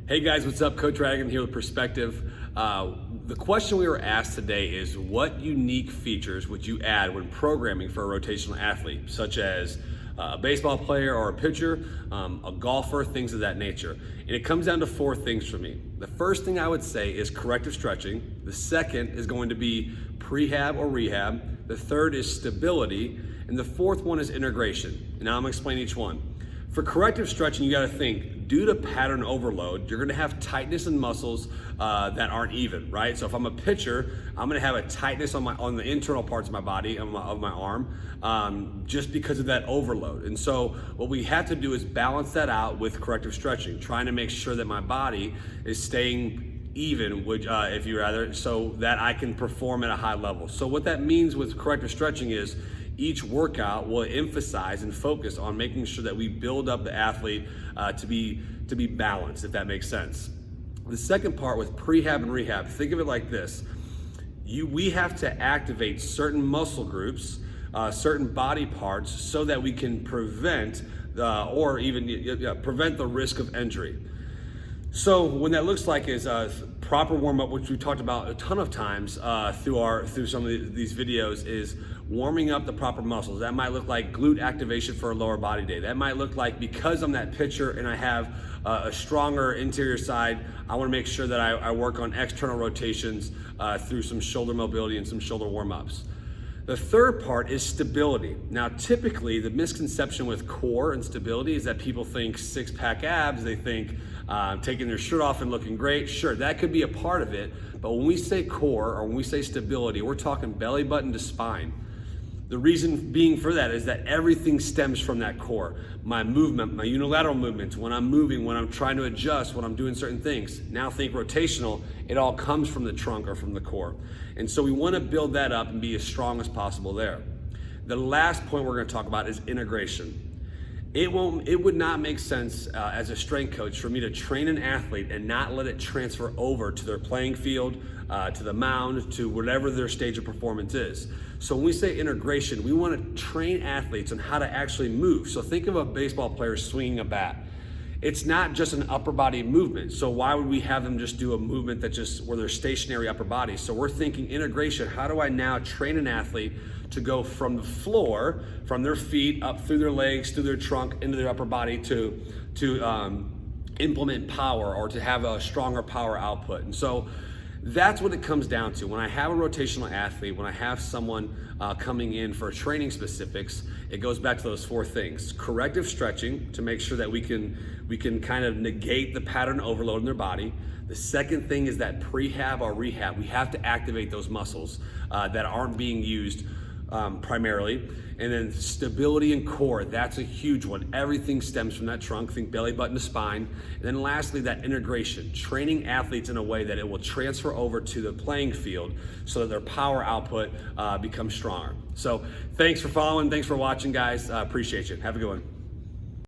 Hey guys, what's up? Coach Radigan here with Perspective. The question we were asked today is, what unique features would you add when programming for a rotational athlete, such as a baseball player or a pitcher, a golfer, things of that nature? And it comes down to four things for me. The first thing I would say is corrective stretching. The second is going to be prehab or rehab. The third is stability. And the fourth one is integration. And now I'm gonna explain each one. For corrective stretching, you gotta think, due to pattern overload, you're gonna have tightness in muscles that aren't even, right? So if I'm a pitcher, I'm gonna have a tightness on the internal parts of my body, of my arm, just because of that overload. And so what we have to do is balance that out with corrective stretching, trying to make sure that my body is staying even, if you rather, so that I can perform at a high level. So what that means with corrective stretching is, each workout will emphasize and focus on making sure that we build up the athlete to be balanced, if that makes sense. The second part with prehab and rehab, think of it like this. We have to activate certain muscle groups, certain body parts, so that we can prevent prevent the risk of injury. So what that looks like is proper warm-up, which we've talked about a ton of times through some of these videos, is warming up the proper muscles. That might look like glute activation for a lower body day. That might look like, because I'm that pitcher and I have a stronger interior side, I wanna make sure that I work on external rotations through some shoulder mobility and some shoulder warm-ups. The third part is stability. Now, typically, the misconception with core and stability is that people think six-pack abs, they think taking their shirt off and looking great. Sure, that could be a part of it, but when we say core or when we say stability, we're talking belly button to spine. The reason being for that is that everything stems from that core. My movement, my unilateral movements, when I'm moving, when I'm trying to adjust, when I'm doing certain things. Now think rotational, it all comes from the trunk or from the core. And so we want to build that up and be as strong as possible there. The last point we're going to talk about is integration. It would not make sense as a strength coach for me to train an athlete and not let it transfer over to their playing field, to the mound, to whatever their stage of performance is. So when we say integration, we want to train athletes on how to actually move. So think of a baseball player swinging a bat. It's not just an upper body movement. So why would we have them just do a movement where they're stationary upper body? So we're thinking integration. How do I now train an athlete to go from the floor, from their feet, up through their legs, through their trunk, into their upper body to implement power or to have a stronger power output? And so that's what it comes down to. When I have a rotational athlete, when I have someone coming in for training specifics, it goes back to those four things. Corrective stretching to make sure that we can kind of negate the pattern overload in their body. The second thing is that prehab or rehab. We have to activate those muscles that aren't being used primarily. And then stability and core, that's a huge one. Everything stems from that trunk, think belly button to spine. And then lastly, that integration, training athletes in a way that it will transfer over to the playing field so that their power output becomes stronger. So thanks for following, thanks for watching, guys. Appreciate you. Have a good one.